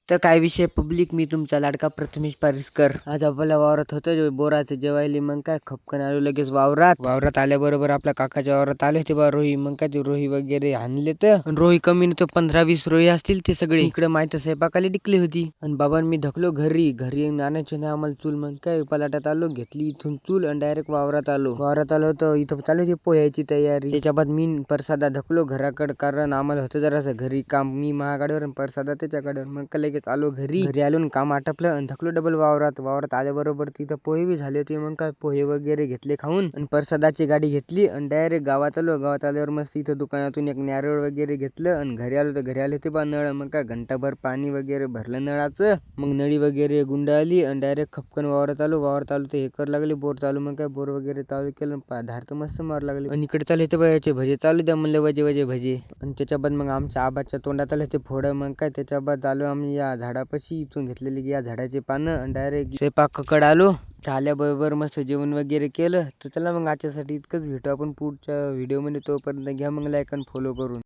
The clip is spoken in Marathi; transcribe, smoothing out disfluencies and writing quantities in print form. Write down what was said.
तर काय विषय पब्लिक, मी तुमचा लाडका प्रथमेश पारिसकर. आज आपल्या वावरात होतं बोराचं जेवायला. मग काय खपकन आलो लगेच वावरात आल्याबरोबर आपल्या काकाच्या वावरात आले होते बा रोही. मग काय ते रोही वगैरे आणले तर रोही कमी नव्हतं, 15-20 रोही असतील ते सगळे. इकडे माहिती स्वयंपाकाला टिकली होती. आणि बाबा मी ढकलो घरी आणायचे नाही आम्हाला चूल. मग काय पलाटात आलो, घेतली इथून चूल आणि डायरेक्ट वावरात आलो तर इथं चालू होती पोह्याची तयारी. त्याच्या बाद मी प्रसादा ढकलो घराकडे, कारण आम्हाला होतं जरासं घरी काम. मी महागाडीवर प्रसादा त्याच्याकडे. मग लगेच आलो घरी आलो काम आटपलं आणि थकलो डबल वावरात आल्याबरोबर तिथं पोहे बी झाले होते. मग काय पोहे वगैरे घेतले खाऊन आणि प्रसादाची गाडी घेतली आणि डायरेक्ट गावात आल्यावर मस्त इथं दुकानातून एक नारळ वगैरे घेतलं आणि घरी आले होते बा नळ. मग काय घंटाभर पाणी वगैरे भरलं नळाचं. मग नळी वगैरे गुंडाळली आणि डायरेक्ट खपकन वावरात आलो तर हे कर लागले बोर चालू. मग काय बोर वगैरे चालू केलं, धार तर मस्त मार लागले. आणि इकडे चालू होते बायाचे भजे चालू द्या म्हणलं, वजे भजे. आणि त्याच्या बाद मग आमच्या आबाच्या तोंडात आले होते फोड. मग काय त्याच्या बाद आलो आम्ही या झाडापाशी, इथून घेतलेली या झाडाचे पानं आणि डायरेक्ट स्वयंपाकाकडे आलो. झाल्याबरोबर मस्त जेवण वगैरे केलं. तर चला मग आजच्यासाठी इतकंच, भेटू आपण पुढच्या व्हिडिओमध्ये. तोपर्यंत घ्या मग लाईक आणि फॉलो करून.